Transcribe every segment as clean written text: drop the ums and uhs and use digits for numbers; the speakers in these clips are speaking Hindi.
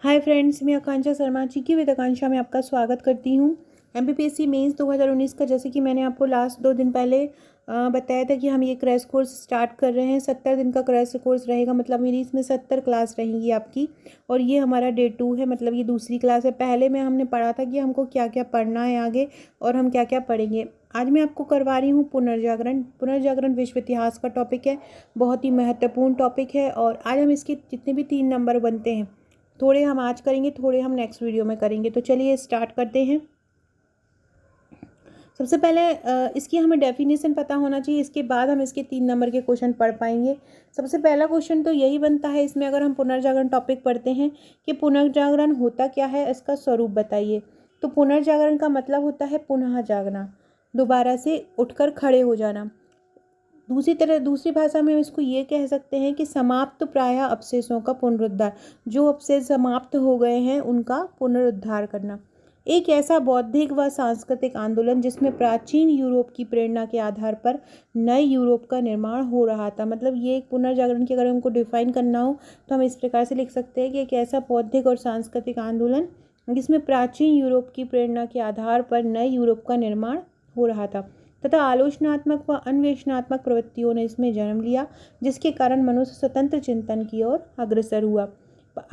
हाय फ्रेंड्स, मैं आकांक्षा शर्मा जी की विद आकांक्षा में आपका स्वागत करती हूँ। एमपीपीएससी मेंस 2019 का जैसे कि मैंने आपको लास्ट 2 दिन पहले बताया था कि हम ये क्रैश कोर्स स्टार्ट कर रहे हैं। 70 दिन का क्रैश कोर्स रहेगा, मतलब मेरी इसमें 70 क्लास रहेंगी आपकी। और ये हमारा डे 2 है, मतलब ये दूसरी क्लास है। पहले में हमने पढ़ा था कि हमको क्या क्या पढ़ना है आगे और हम क्या क्या पढ़ेंगे। आज मैं आपको करवा रही हूँ पुनर्जागरण। पुनर्जागरण विश्व इतिहास का टॉपिक है, बहुत ही महत्वपूर्ण टॉपिक है। और आज हम इसके जितने भी 3 नंबर बनते हैं, थोड़े हम आज करेंगे, थोड़े हम नेक्स्ट वीडियो में करेंगे। तो चलिए स्टार्ट करते हैं। सबसे पहले इसकी हमें डेफिनेशन पता होना चाहिए, इसके बाद हम इसके 3 नंबर के क्वेश्चन पढ़ पाएंगे। सबसे पहला क्वेश्चन तो यही बनता है इसमें, अगर हम पुनर्जागरण टॉपिक पढ़ते हैं कि पुनर्जागरण होता क्या है, इसका स्वरूप बताइए। तो पुनर्जागरण का मतलब होता है पुनः जागना, दोबारा से उठकर खड़े हो जाना। दूसरी भाषा में हम इसको ये कह सकते हैं कि समाप्त प्राय अवशेषों का पुनरुद्धार, जो अवशेष समाप्त हो गए हैं उनका पुनरुद्धार करना। एक ऐसा बौद्धिक व सांस्कृतिक आंदोलन जिसमें प्राचीन यूरोप की प्रेरणा के आधार पर नए यूरोप का निर्माण हो रहा था। मतलब ये एक पुनर्जागरण की अगर हमको डिफाइन करना हो तो हम इस प्रकार से लिख सकते हैं कि एक ऐसा बौद्धिक और सांस्कृतिक आंदोलन जिसमें प्राचीन यूरोप की प्रेरणा के आधार पर नए यूरोप का निर्माण हो रहा था तथा आलोचनात्मक व अन्वेषणात्मक प्रवृत्तियों ने इसमें जन्म लिया, जिसके कारण मनुष्य स्वतंत्र चिंतन की ओर अग्रसर हुआ।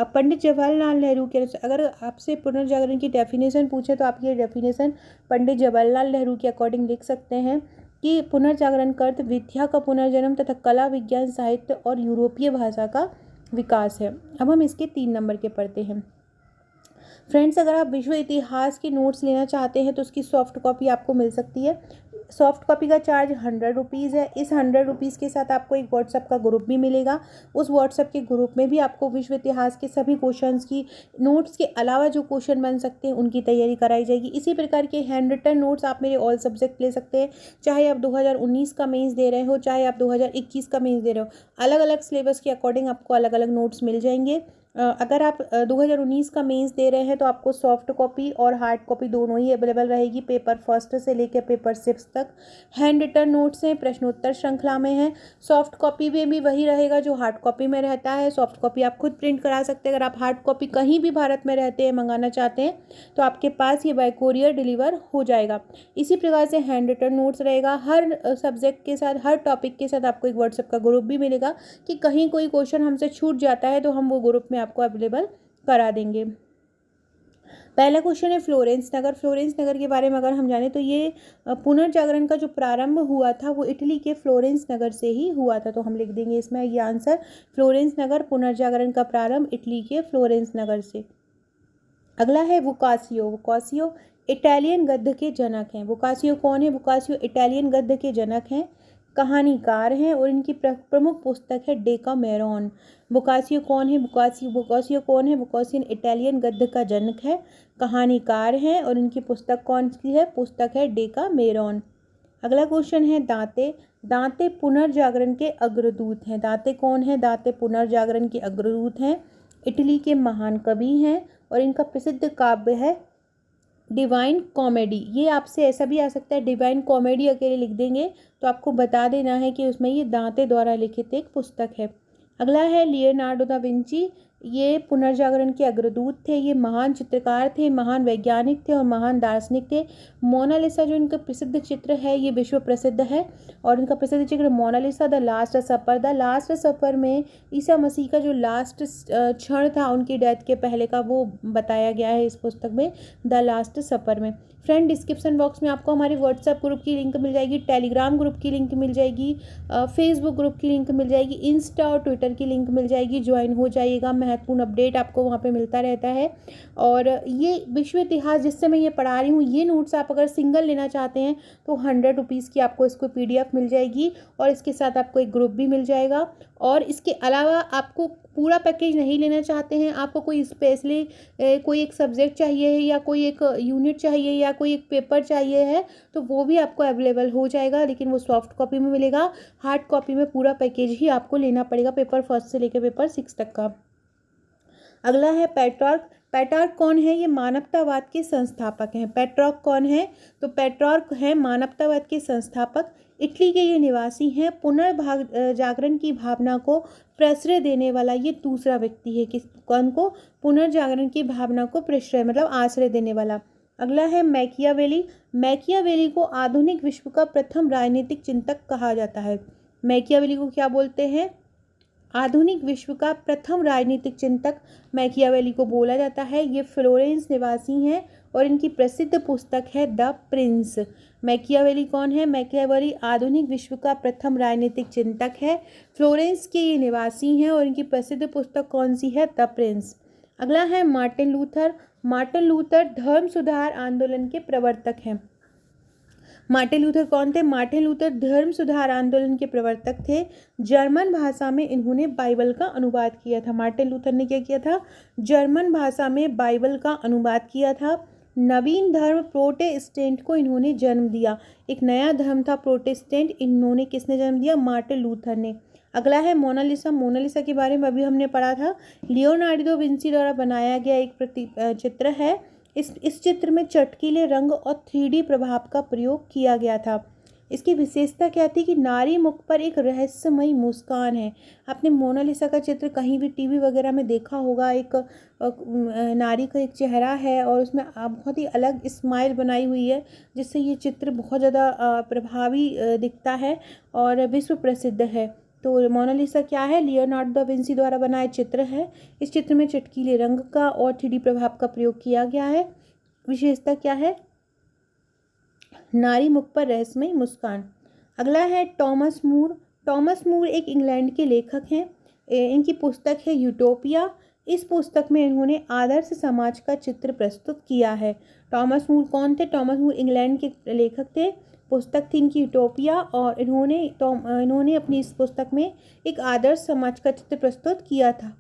पंडित जवाहरलाल नेहरू के अनुसार, अगर आपसे पुनर्जागरण की डेफिनेशन पूछे तो आप ये डेफिनेशन पंडित जवाहरलाल नेहरू के अकॉर्डिंग लिख सकते हैं कि पुनर्जागरण का अर्थ विद्या का पुनर्जन्म तथा कला, विज्ञान, साहित्य और यूरोपीय भाषा का विकास है। अब हम इसके 3 नंबर के पढ़ते हैं। फ्रेंड्स, अगर आप विश्व इतिहास के नोट्स लेना चाहते हैं तो उसकी सॉफ्ट कॉपी आपको मिल सकती है। सॉफ्ट कॉपी का चार्ज 100 रुपीज़ है। इस 100 रुपीज़ के साथ आपको एक व्हाट्सएप का ग्रुप भी मिलेगा। उस व्हाट्सएप के ग्रुप में भी आपको विश्व इतिहास के सभी क्वेश्चंस की नोट्स के अलावा जो क्वेश्चन बन सकते हैं उनकी तैयारी कराई जाएगी। इसी प्रकार के हैंड रिटन नोट्स आप मेरे ऑल सब्जेक्ट ले सकते हैं, चाहे आप 2019 का मेंस दे रहे हो, चाहे आप 2021 का मेंस दे रहे हो। अलग अलग सिलेबस के अकॉर्डिंग आपको अलग अलग नोट्स मिल जाएंगे। अगर आप 2019 का मेंस दे रहे हैं तो आपको सॉफ्ट कॉपी और हार्ड कॉपी दोनों ही अवेलेबल रहेगी, पेपर फर्स्ट से लेकर पेपर 6 तक। हैंड रिटन नोट्स हैं, प्रश्नोत्तर श्रृंखला में है। सॉफ्ट कॉपी में भी वही रहेगा जो हार्ड कॉपी में रहता है। सॉफ्ट कॉपी आप खुद प्रिंट करा सकते हैं। अगर आप हार्ड कॉपी कहीं भी भारत में रहते हैं मंगाना चाहते हैं तो आपके पास ये बाय कोरियर डिलीवर हो जाएगा। इसी प्रकार से हैंड रिटन नोट्स रहेगा। हर सब्जेक्ट के साथ, हर टॉपिक के साथ आपको एक व्हाट्सएप का ग्रुप भी मिलेगा कि कहीं कोई क्वेश्चन हमसे छूट जाता है तो हम वो ग्रुप में आपको अवेलेबल करा देंगे। पहला क्वेश्चन है फ्लोरेंस नगर। फ्लोरेंस नगर के बारे में अगर हम जाने तो ये पुनर्जागरण का जो प्रारंभ हुआ था वो इटली के फ्लोरेंस नगर से ही हुआ था। तो हम लिख देंगे इसमें ये आंसर, फ्लोरेंस नगर, पुनर्जागरण का प्रारंभ इटली के फ्लोरेंस नगर से। अगला है वोकासियो। वोकासियो इटालियन गद्य के जनक हैं। वोकासियो कौन है? वोकासियो इटालियन गद्य के जनक हैं, कहानीकार हैं और इनकी प्रमुख पुस्तक है डेकामेरॉन। बोकासियो कौन है? बोकासियो कौन है? बोकासियो इटालियन गद्य का जनक है, कहानीकार हैं और इनकी पुस्तक कौन सी है? पुस्तक है डेकामेरॉन। अगला क्वेश्चन है दांते। दांते पुनर्जागरण के अग्रदूत हैं। दांते कौन है? दांते पुनर्जागरण के अग्रदूत हैं, इटली के महान कवि हैं और इनका प्रसिद्ध काव्य है डिवाइन कॉमेडी। ये आपसे ऐसा भी आ सकता है, डिवाइन कॉमेडी अकेले लिख देंगे तो आपको बता देना है कि उसमें ये दांते द्वारा लिखित एक पुस्तक है। अगला है लियोनार्डो दा विंची। ये पुनर्जागरण के अग्रदूत थे। ये महान चित्रकार थे, महान वैज्ञानिक थे और महान दार्शनिक थे। मोनालिसा जो इनका प्रसिद्ध चित्र है ये विश्व प्रसिद्ध है और इनका प्रसिद्ध चित्र Mona Lisa, the last supper. The last supper में ईसा मसीह का जो लास्ट क्षण था उनकी डेथ के पहले का, वो बताया गया है इस पुस्तक में, द लास्ट सफर में। फ्रेंड, डिस्क्रिप्शन बॉक्स में आपको हमारे व्हाट्सएप ग्रुप की लिंक मिल जाएगी, टेलीग्राम ग्रुप की लिंक मिल जाएगी, फेसबुक ग्रुप की लिंक मिल जाएगी, इंस्टा और ट्विटर की लिंक मिल जाएगी। ज्वाइन हो जाइएगा, महत्वपूर्ण अपडेट आपको वहाँ पे मिलता रहता है। और ये विश्व इतिहास जिससे मैं ये पढ़ा रही हूँ, ये नोट्स आप अगर सिंगल लेना चाहते हैं तो 100 रुपीज़ की आपको इसको PDF मिल जाएगी और इसके साथ आपको एक ग्रुप भी मिल जाएगा। और इसके अलावा आपको पूरा पैकेज नहीं लेना चाहते हैं, आपको कोई स्पेशली कोई एक सब्जेक्ट चाहिए है या कोई एक यूनिट चाहिए या कोई एक पेपर चाहिए है तो वो भी आपको अवेलेबल हो जाएगा, लेकिन वो सॉफ्ट कॉपी में मिलेगा। हार्ड कॉपी में पूरा पैकेज ही आपको लेना पड़ेगा, पेपर फर्स्ट से लेकर पेपर 6 तक का। अगला है पेट्रार्क। पेट्रार्क कौन है? ये मानवतावाद के संस्थापक हैं। पेट्रार्क कौन है? तो पेट्रार्क है मानवतावाद के संस्थापक। इटली के ये निवासी हैं। पुनर्भाग जागरण की भावना को प्रश्रय देने वाला ये दूसरा व्यक्ति है। किस कौन को? पुनर्जागरण की भावना को प्रश्रय मतलब आश्रय देने वाला। अगला है मैकियावेली। मैकियावेली को आधुनिक विश्व का प्रथम राजनीतिक चिंतक कहा जाता है। मैकियावेली को क्या बोलते हैं? आधुनिक विश्व का प्रथम राजनीतिक चिंतक मैकियावेली को बोला जाता है। ये फ्लोरेंस निवासी हैं और इनकी प्रसिद्ध पुस्तक है द प्रिंस। मैकियावेली कौन है? मैकियावेली आधुनिक विश्व का प्रथम राजनीतिक चिंतक है। फ्लोरेंस के ये निवासी हैं और इनकी प्रसिद्ध पुस्तक कौन सी है? The Prince. अगला है मार्टिन लूथर। मार्टिन लूथर धर्म सुधार आंदोलन के प्रवर्तक हैं। मार्टिन लूथर कौन थे? मार्टिन लूथर धर्म सुधार आंदोलन के प्रवर्तक थे। जर्मन भाषा में इन्होंने बाइबल का अनुवाद किया था। मार्टिन लूथर ने क्या किया था? जर्मन भाषा में बाइबल का अनुवाद किया था। नवीन धर्म प्रोटेस्टेंट को इन्होंने जन्म दिया। एक नया धर्म था प्रोटेस्टेंट, इन्होंने किसने जन्म दिया? मार्टिन लूथर ने। अगला है मोनालिसा। मोनालिसा के बारे में अभी हमने पढ़ा था। लियोनार्डो विंसी द्वारा बनाया गया एक चित्र है। इस चित्र में चटकीले रंग और 3D प्रभाव का प्रयोग किया गया था। इसकी विशेषता क्या थी कि नारी मुख पर एक रहस्यमयी मुस्कान है। आपने मोनालिसा का चित्र कहीं भी टीवी वगैरह में देखा होगा। एक नारी का एक चेहरा है और उसमें बहुत ही अलग स्माइल बनाई हुई है, जिससे ये चित्र बहुत ज़्यादा प्रभावी दिखता है और विश्व प्रसिद्ध है। तो मोनालिसा क्या है? लियोनार्डो दा विंसी द्वारा बनाया चित्र है। इस चित्र में चटकीले रंग का और 3D प्रभाव का प्रयोग किया गया है। विशेषता क्या है? नारी मुख पर रहस्यमयी मुस्कान। अगला है टॉमस मूर। टॉमस मूर एक इंग्लैंड के लेखक हैं। इनकी पुस्तक है यूटोपिया। इस पुस्तक में इन्होंने आदर्श समाज का चित्र प्रस्तुत किया है। टॉमस मूर कौन थे? टॉमस मूर इंग्लैंड के लेखक थे। पुस्तक थी इनकी यूटोपिया और इन्होंने अपनी इस पुस्तक में एक आदर्श समाज का चित्र प्रस्तुत किया था।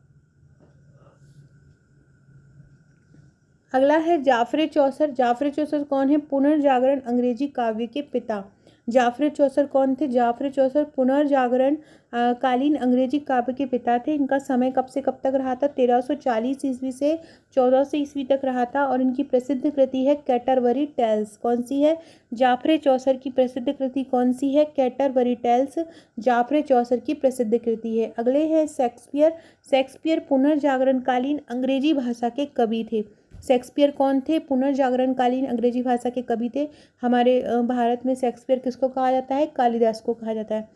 अगला है जाफरे चौसर। जाफरे चौसर कौन है? पुनर्जागरण अंग्रेजी काव्य के पिता। जाफरे चौसर कौन थे? जाफरे चौसर पुनर्जागरण कालीन अंग्रेजी काव्य के पिता थे। इनका समय कब से कब तक रहा था? 1340 ईस्वी से 1400 ईस्वी तक रहा था और इनकी प्रसिद्ध कृति है कैटरबरी टेल्स। कौन सी है? जाफरे चौसर की प्रसिद्ध कृति कौन सी है? कैटरबरी टेल्स जाफरे चौसर की प्रसिद्ध कृति है। अगले हैं शेक्सपियर। शेक्सपियर पुनर्जागरण कालीन अंग्रेजी भाषा के कवि थे। शेक्सपियर कौन थे? पुनर्जागरण कालीन अंग्रेजी भाषा के कवि थे। हमारे भारत में शेक्सपियर किसको कहा जाता है? कालिदास को कहा जाता है।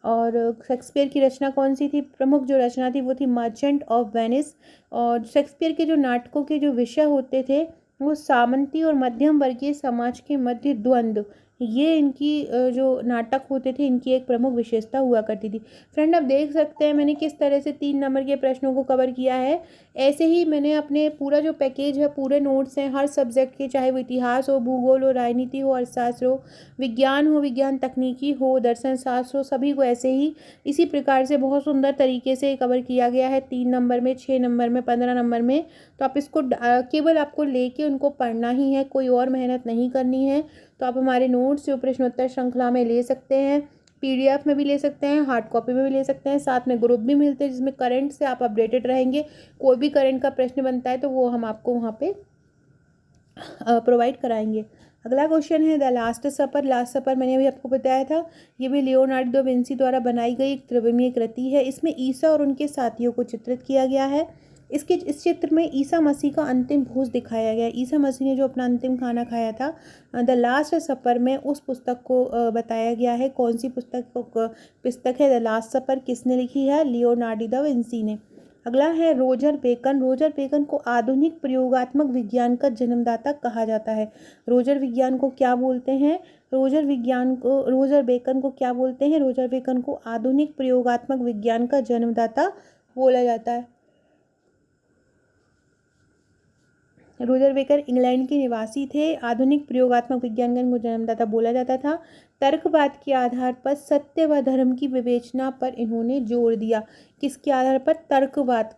और शेक्सपियर की रचना कौन सी थी? प्रमुख जो रचना थी वो थी मर्चेंट ऑफ वेनिस। और शेक्सपियर के जो नाटकों के जो विषय होते थे वो सामंती और मध्यम वर्गीय समाज के मध्य द्वंद्व, ये इनकी जो नाटक होते थे इनकी एक प्रमुख विशेषता हुआ करती थी। फ्रेंड आप देख सकते हैं मैंने किस तरह से 3 नंबर के प्रश्नों को कवर किया है। ऐसे ही मैंने अपने पूरा जो पैकेज है, पूरे नोट्स हैं हर सब्जेक्ट के, चाहे वो इतिहास हो, भूगोल हो, राजनीति हो, अर्थशास्त्र हो, विज्ञान हो, विज्ञान तकनीकी हो, दर्शन शास्त्र हो, सभी को ऐसे ही इसी प्रकार से बहुत सुंदर तरीके से कवर किया गया है। 3 नंबर में, 6 नंबर में, 15 नंबर में। तो आप इसको केवल आपको लेके उनको पढ़ना ही है, कोई और मेहनत नहीं करनी है। तो आप हमारे नोट्स जो प्रश्नोत्तर श्रृंखला में ले सकते हैं, PDF में भी ले सकते हैं, हार्ड कॉपी में भी ले सकते हैं। साथ में ग्रुप भी मिलते हैं जिसमें करंट से आप अपडेटेड रहेंगे। कोई भी करंट का प्रश्न बनता है तो वो हम आपको वहाँ पे प्रोवाइड कराएंगे। अगला क्वेश्चन है द लास्ट सपर। लास्ट सपर मैंने अभी आपको बताया था, ये भी लियोनार्डो दा विंसी द्वारा बनाई गई एक त्रिविमीय कृति है। इसमें ईसा और उनके साथियों को चित्रित किया गया है। इस चित्र में ईसा मसीह का अंतिम भोज दिखाया गया है। ईसा मसीह ने जो अपना अंतिम खाना खाया था द लास्ट सपर में, उस पुस्तक को बताया गया है। कौन सी पुस्तक है द लास्ट सपर? किसने लिखी है? लियोनार्डो दा विंसी ने। अगला है रोजर बेकन। रोजर बेकन को आधुनिक प्रयोगात्मक विज्ञान का जन्मदाता कहा जाता है। रोजर विज्ञान को क्या बोलते हैं? रोजर बेकन को क्या बोलते हैं? रोजर बेकन को आधुनिक प्रयोगात्मक विज्ञान का जन्मदाता बोला जाता है। रोजर बेकर इंग्लैंड के निवासी थे। आधुनिक प्रयोगात्मक विज्ञान को जन्मदाता बोला जाता था। तर्कवाद के आधार पर सत्य व धर्म की विवेचना पर इन्होंने जोर दिया। किसके आधार पर? तर्कवाद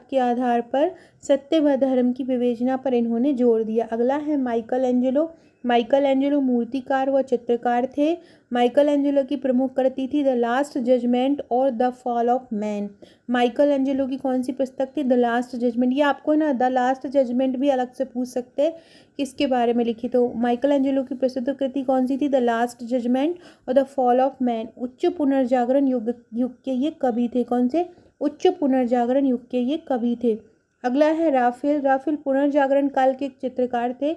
के आधार पर सत्य व धर्म की विवेचना पर इन्होंने जोर दिया। अगला है माइकल एंजेलो। माइकल एंजेलो मूर्तिकार व चित्रकार थे। माइकल एंजेलो की प्रमुख कृति थी द लास्ट जजमेंट और the fall of man. Michelangelo की कौन सी पुस्तक थी? The last judgment. ये आपको ना द लास्ट जजमेंट भी अलग से पूछ सकते हैं किसके बारे में लिखी? तो माइकल एंजेलो की प्रसिद्ध कृति कौन सी थी? द लास्ट जजमेंट और द फॉल ऑफ मैन। उच्च पुनर्जागरण युग के ये कवि थे। कौन से? उच्च पुनर्जागरण युग के ये कवि थे। अगला है राफेल। राफेल पुनर्जागरण काल के एक चित्रकार थे,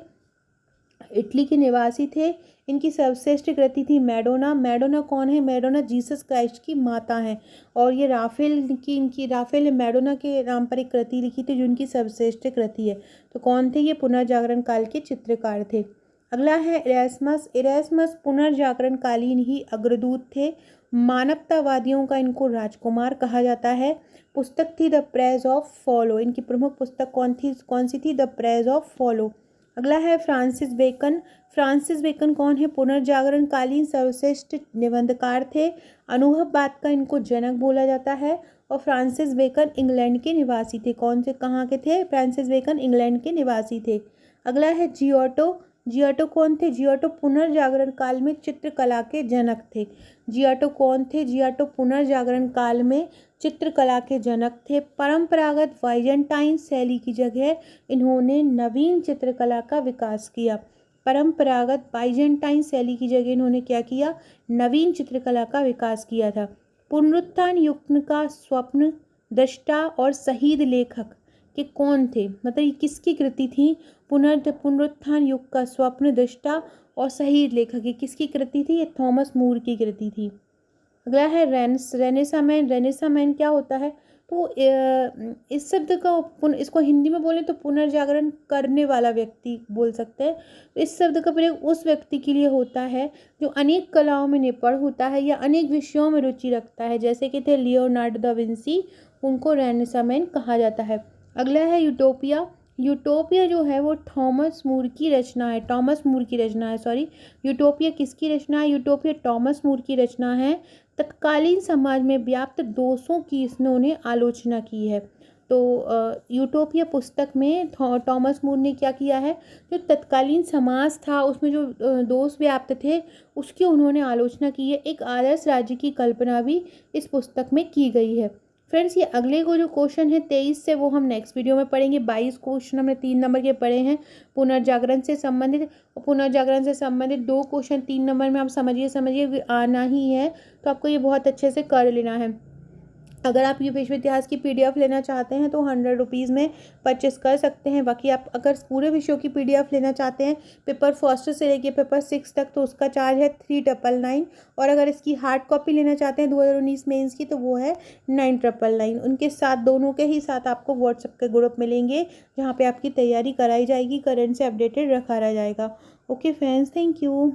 इटली के निवासी थे। इनकी सर्वश्रेष्ठ कृति थी मैडोना। मैडोना कौन है? मैडोना जीसस क्राइस्ट की माता हैं। और ये राफेल ने मैडोना के नाम पर एक कृति लिखी थी जो इनकी सर्वश्रेष्ठ कृति है। तो कौन थे? ये पुनर्जागरण काल के चित्रकार थे। अगला है इरेस्मस। इरेस्मस पुनर्जागरण कालीन ही अग्रदूत थे। मानवतावादियों का इनको राजकुमार कहा जाता है। पुस्तक थी द प्रेज ऑफ फॉलो। इनकी प्रमुख पुस्तक कौन सी थी? The praise of follow. अगला है फ्रांसिस बेकन। फ्रांसिस बेकन कौन है? पुनर्जागरण कालीन सर्वश्रेष्ठ निबंधकार थे। अनुभववाद का इनको जनक बोला जाता है। और फ्रांसिस बेकन इंग्लैंड के निवासी थे। कौन से, कहाँ के थे? फ्रांसिस बेकन इंग्लैंड के निवासी थे। अगला है जियोटो। जियोटो कौन थे? जियोटो पुनर्जागरण काल में चित्रकला के जनक थे। जियोटो कौन थे? जियोटो पुनर्जागरण काल में चित्रकला के जनक थे। परंपरागत बाइजेंटाइन शैली की जगह इन्होंने नवीन चित्रकला का विकास किया। परंपरागत बाइजेंटाइन शैली की जगह इन्होंने क्या किया? नवीन चित्रकला का विकास किया था। पुनरुत्थान युग का स्वप्न दृष्टा और शहीद लेखक के कौन थे? मतलब ये किसकी कृति थी? पुनरुत्थान युग का स्वप्न दृष्टा और शहीद लेखक, ये किसकी कृति थी? ये थॉमस मूर की कृति थी। अगला है रेनेसां। रेनेसां क्या होता है? तो इस शब्द का इसको हिंदी में बोले तो पुनर्जागरण करने वाला व्यक्ति बोल सकते हैं। तो इस शब्द का प्रयोग उस व्यक्ति के लिए होता है जो अनेक कलाओं में निपुण होता है या अनेक विषयों में रुचि रखता है, जैसे कि थे लियोनार्डो दा विंसी, उनको रेनेसां कहा जाता है। अगला है यूटोपिया। यूटोपिया जो है वो टॉमस मूर की रचना है। यूटोपिया किसकी रचना है? यूटोपिया टॉमस मूर की रचना है। तत्कालीन समाज में व्याप्त दोषों की इन्होंने आलोचना की है। तो यूटोपिया पुस्तक में टॉमस मूर ने क्या किया है? जो तत्कालीन समाज था उसमें जो दोष व्याप्त थे उसकी उन्होंने आलोचना की है। एक आदर्श राज्य की कल्पना भी इस पुस्तक में की गई है। फ्रेंड्स, ये अगले को जो क्वेश्चन है 23 से, वो हम नेक्स्ट वीडियो में पढ़ेंगे। 22 क्वेश्चन हमने 3 नंबर के पढ़े हैं पुनर्जागरण से संबंधित। और पुनर्जागरण से संबंधित 2 क्वेश्चन 3 नंबर में आप समझिए आना ही है, तो आपको ये बहुत अच्छे से कर लेना है। अगर आप ये विश्व इतिहास की PDF लेना चाहते हैं तो 100 रुपीज़ में परचेस कर सकते हैं। बाकी आप अगर पूरे विषयों की PDF लेना चाहते हैं पेपर फर्स्ट से लेके पेपर 6 तक, तो उसका चार्ज है 399। और अगर इसकी हार्ड कॉपी लेना चाहते हैं 2019 मेंस की, तो वो है 999। उनके साथ, दोनों के ही साथ आपको व्हाट्सएप के ग्रुप मिलेंगे जहाँ पर आपकी तैयारी कराई जाएगी, करंट से अपडेटेड रखा रह जाएगा। Okay friends, thank you.